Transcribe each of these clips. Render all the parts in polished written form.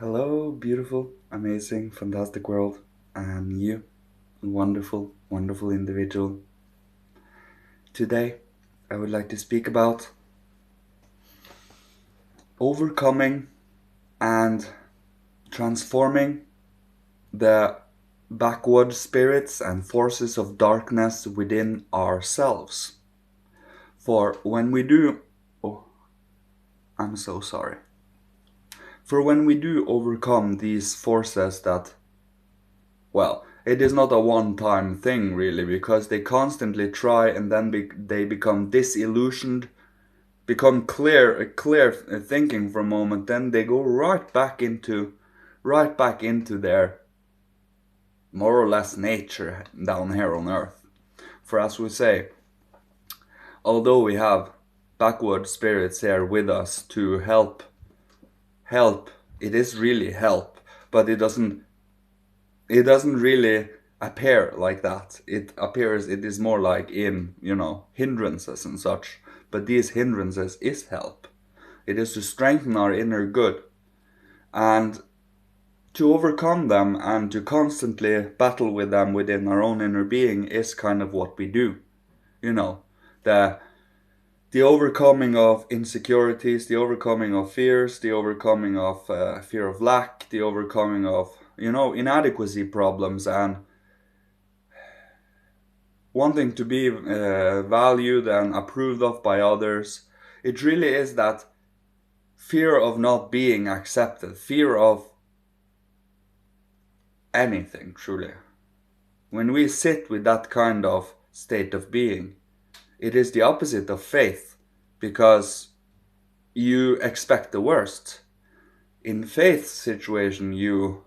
Hello, beautiful, amazing, fantastic world, and you, wonderful, wonderful individual. Today, I would like to speak about overcoming and transforming the backward spirits and forces of darkness within ourselves. For when we do, oh, I'm so sorry. For when we do overcome these forces that well, it is not a one-time thing really, because they constantly try and then they become disillusioned, become clear thinking for a moment, then they go right back into their more or less nature down here on earth. For as we say, although we have backward spirits here with us to help, it is really help, but it doesn't really appear like that. It is more like in, hindrances and such. But these hindrances is help. It is to strengthen our inner good. And to overcome them and to constantly battle with them within our own inner being is kind of what we do. You know, the the overcoming of insecurities, the overcoming of fears, the overcoming of fear of lack, the overcoming of inadequacy problems, and wanting to be valued and approved of by others. It really is that fear of not being accepted, fear of anything, truly. When we sit with that kind of state of being, it is the opposite of faith, because you expect the worst. In faith situation, you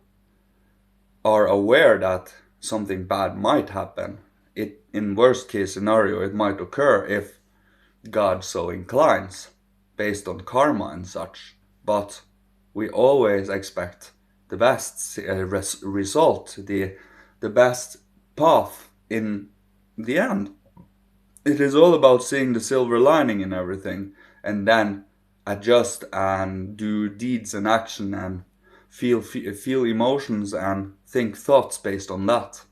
are aware that something bad might happen. In worst case scenario, it might occur if God so inclines, based on karma and such. But we always expect the best result, the best path in the end. It is all about seeing the silver lining in everything, and then adjust and do deeds and action and feel emotions and think thoughts based on that.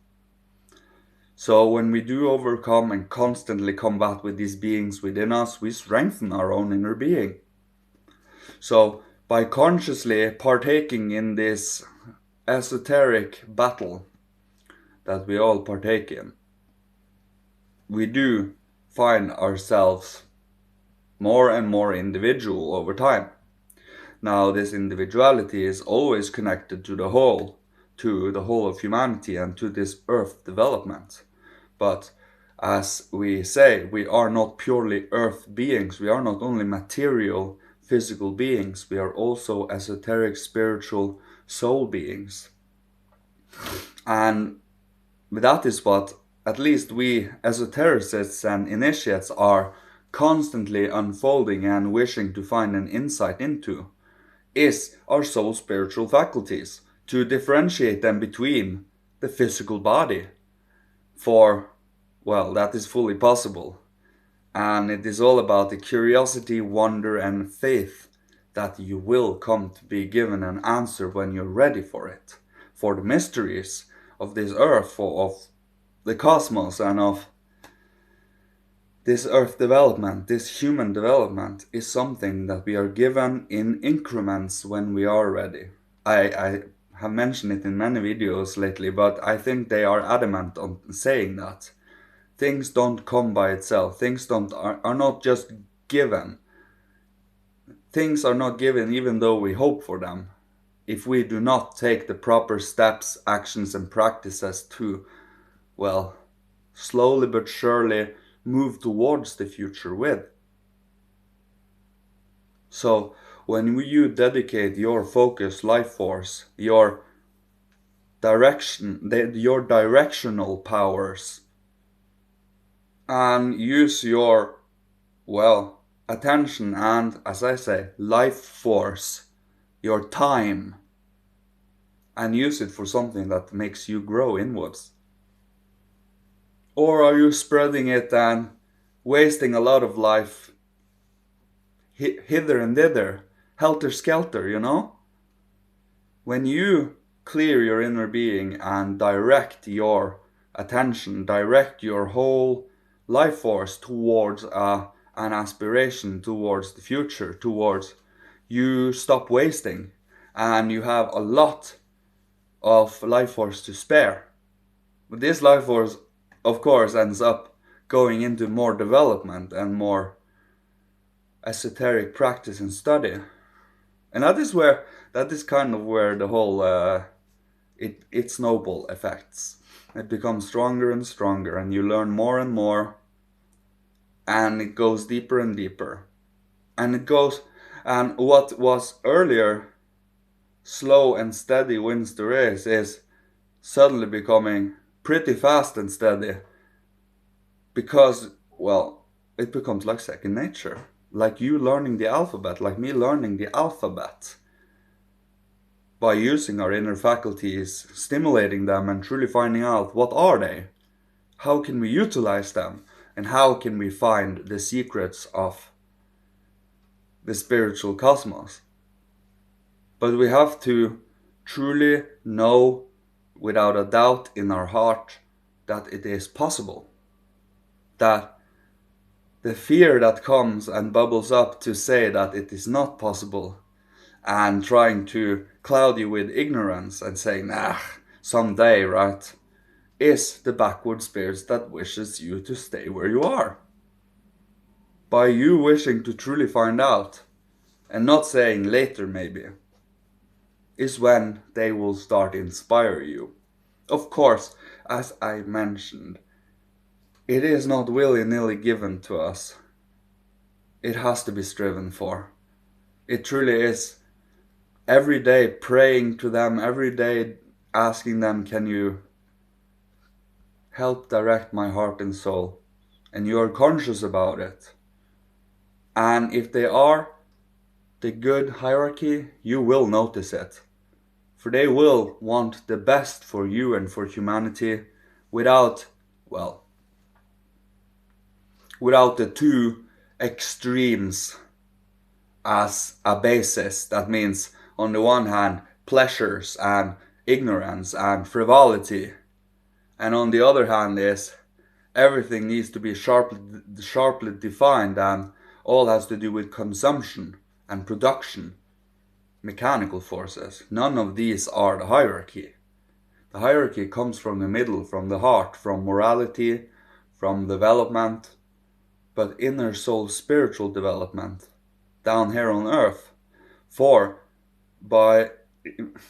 So when we do overcome and constantly combat with these beings within us, we strengthen our own inner being. So by consciously partaking in this esoteric battle that we all partake in, we do find ourselves more and more individual over time. Now, this individuality is always connected to the whole of humanity and to this earth development. But as we say, we are not purely earth beings. We are not only material, physical beings. We are also esoteric, spiritual soul beings. And that is what at least we esotericists and initiates are constantly unfolding and wishing to find an insight into, is our soul spiritual faculties, to differentiate them between the physical body. For, well, that is fully possible. And it is all about the curiosity, wonder, and faith that you will come to be given an answer when you're ready for it. For the mysteries of this earth, of the cosmos, and of this earth development, this human development, is something that we are given in increments when we are ready. I have mentioned it in many videos lately, but I think they are adamant on saying that. Things don't come by itself. Things are not just given. Things are not given even though we hope for them, if we do not take the proper steps, actions, and practices to, well, slowly but surely move towards the future with. So when you dedicate your focus, life force, your directional powers, and use your, well, attention and, as I say, life force, your time, and use it for something that makes you grow inwards? Or are you spreading it and wasting a lot of life hither and thither, helter skelter, When you clear your inner being and direct your attention, direct your whole life force towards an aspiration, towards the future, towards, you stop wasting and you have a lot of life force to spare. But this life force, of course, ends up going into more development and more esoteric practice and study. And that is kind of where the whole it snowball effects. It becomes stronger and stronger, and you learn more and more, and it goes deeper and deeper. And what was earlier slow and steady wins the race is suddenly becoming pretty fast and steady, because, well, it becomes like second nature. Like you learning the alphabet, like me learning the alphabet. By using our inner faculties, stimulating them, and truly finding out what are they, how can we utilize them, and how can we find the secrets of the spiritual cosmos. But we have to truly know without a doubt in our heart that it is possible. That the fear that comes and bubbles up to say that it is not possible, and trying to cloud you with ignorance and saying, nah, someday, right, is the backward spirits that wishes you to stay where you are. By you wishing to truly find out, and not saying later maybe, is when they will start inspire you. Of course, as I mentioned, it is not willy-nilly given to us. It has to be striven for. It truly is. Every day praying to them, every day asking them, can you help direct my heart and soul? And you are conscious about it. And if they are the good hierarchy, you will notice it. For they will want the best for you and for humanity without, well, without the two extremes as a basis. That means, on the one hand, pleasures and ignorance and frivolity, and on the other hand is everything needs to be sharply defined, and all has to do with consumption and production, mechanical forces. None of these are the hierarchy. The hierarchy comes from the middle, from the heart, from morality, from development, but inner soul spiritual development down here on earth. For by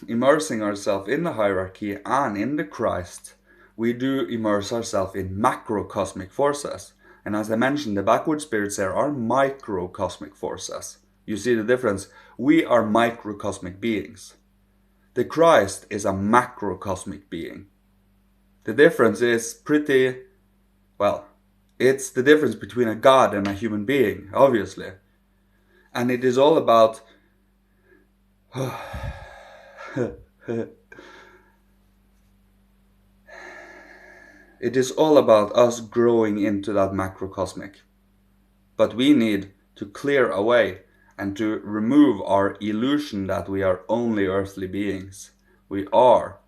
immersing ourselves in the hierarchy and in the Christ, we do immerse ourselves in macrocosmic forces. And as I mentioned, the backward spirits there are microcosmic forces. You see the difference? We are microcosmic beings. The Christ is a macrocosmic being. The difference is pretty, well, it's the difference between a god and a human being, obviously. And it is all about it is all about us growing into that macrocosmic. But we need to clear away and to remove our illusion that we are only earthly beings. We are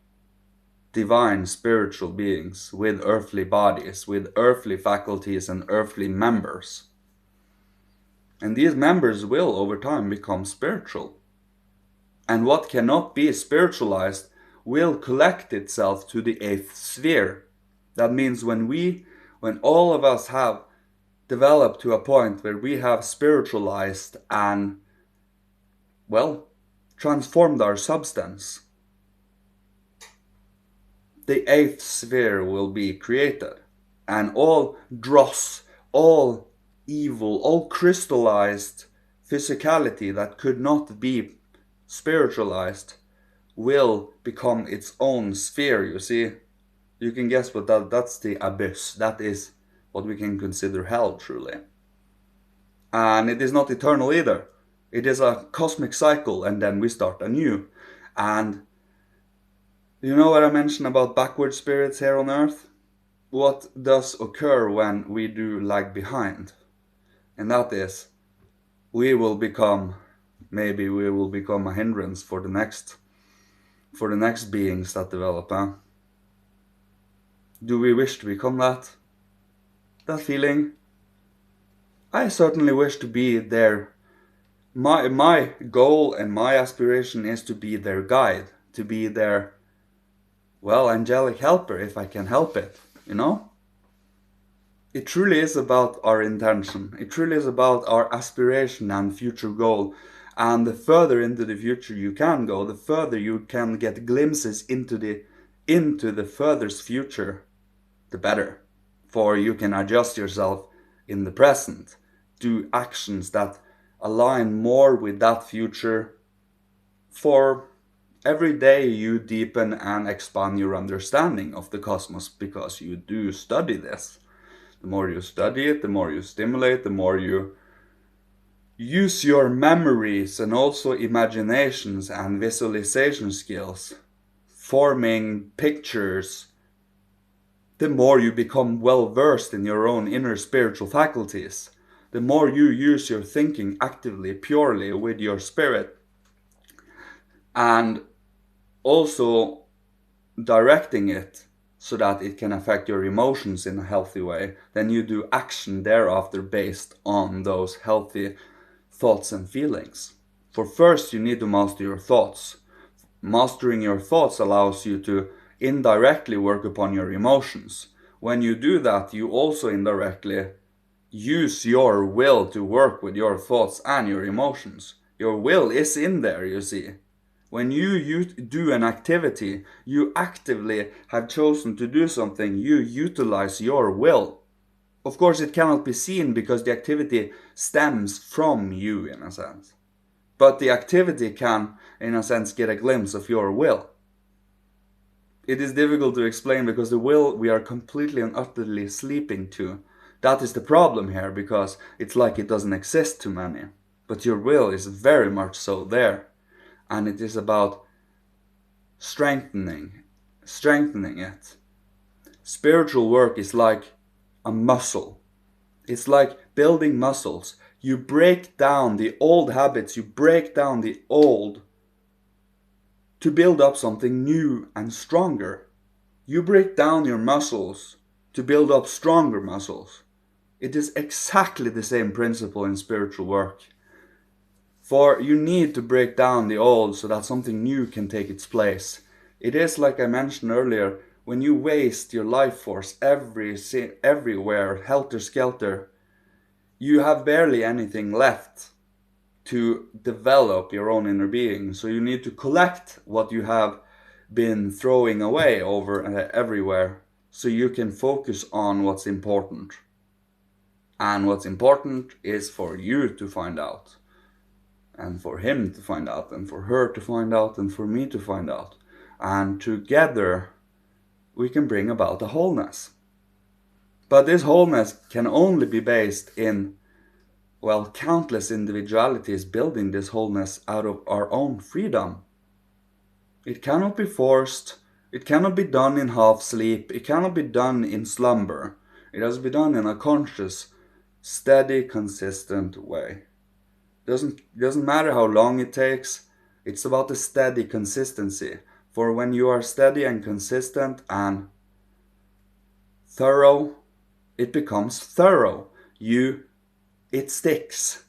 divine spiritual beings with earthly bodies, with earthly faculties and earthly members. And these members will over time become spiritual. And what cannot be spiritualized will collect itself to the eighth sphere. That means when all of us have developed to a point where we have spiritualized and, well, transformed our substance, the eighth sphere will be created. And all dross, all evil, all crystallized physicality that could not be spiritualized will become its own sphere, you see. You can guess what that's the abyss. That is what we can consider hell, truly. And it is not eternal either. It is a cosmic cycle, and then we start anew. And you know what I mentioned about backward spirits here on earth? What does occur when we do lag behind? And that is, maybe we will become a hindrance for the next for the next beings that develop, huh? Do we wish to become that? That feeling? I certainly wish to be there. My goal and my aspiration is to be their guide, to be their, well, angelic helper if I can help it, you know? It truly is about our intention. It truly is about our aspiration and future goal. And the further into the future you can go, the further you can get glimpses into the furthest future, the better. For you can adjust yourself in the present, do actions that align more with that future. For every day you deepen and expand your understanding of the cosmos because you do study this. The more you study it, the more you stimulate, the more you use your memories and also imaginations and visualization skills, forming pictures, the more you become well versed in your own inner spiritual faculties. The more you use your thinking actively, purely with your spirit, and also directing it so that it can affect your emotions in a healthy way, then you do action thereafter based on those healthy thoughts and feelings. For first, you need to master your thoughts. Mastering your thoughts allows you to indirectly work upon your emotions. When you do that, you also indirectly use your will to work with your thoughts and your emotions. Your will is in there, you see. When you do an activity, you actively have chosen to do something, you utilize your will. Of course, it cannot be seen because the activity stems from you, in a sense. But the activity can, in a sense, get a glimpse of your will. It is difficult to explain because the will we are completely and utterly sleeping to. That is the problem here, because it's like it doesn't exist to many. But your will is very much so there. And it is about strengthening it. Spiritual work is like a muscle. It's like building muscles. You break down the old habits, you break down the old to build up something new and stronger. You break down your muscles to build up stronger muscles. It is exactly the same principle in spiritual work. For you need to break down the old so that something new can take its place. It is like I mentioned earlier, when you waste your life force everywhere, helter-skelter, you have barely anything left to develop your own inner being. So you need to collect what you have been throwing away over everywhere so you can focus on what's important. And what's important is for you to find out, and for him to find out, and for her to find out, and for me to find out. And together we can bring about a wholeness. But this wholeness can only be based in, well, countless individualities building this wholeness out of our own freedom. It cannot be forced, it cannot be done in half sleep, it cannot be done in slumber. It has to be done in a conscious, steady, consistent way. Doesn't matter how long it takes, it's about the steady consistency. For when you are steady and consistent and thorough, it becomes thorough. It sticks.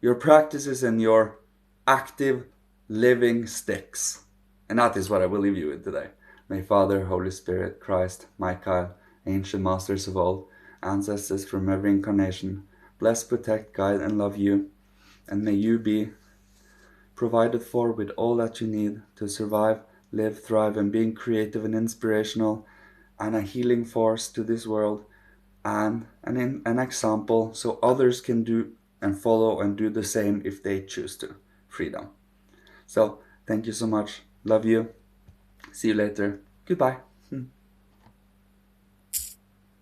Your practices and your active living sticks. And that is what I will leave you with today. May Father, Holy Spirit, Christ, Michael, ancient masters of old, ancestors from every incarnation, bless, protect, guide, and love you. And may you be provided for with all that you need to survive, live, thrive, and being creative and inspirational, and a healing force to this world, and an example so others can do and follow and do the same if they choose to. Freedom. So, thank you so much. Love you. See you later. Goodbye.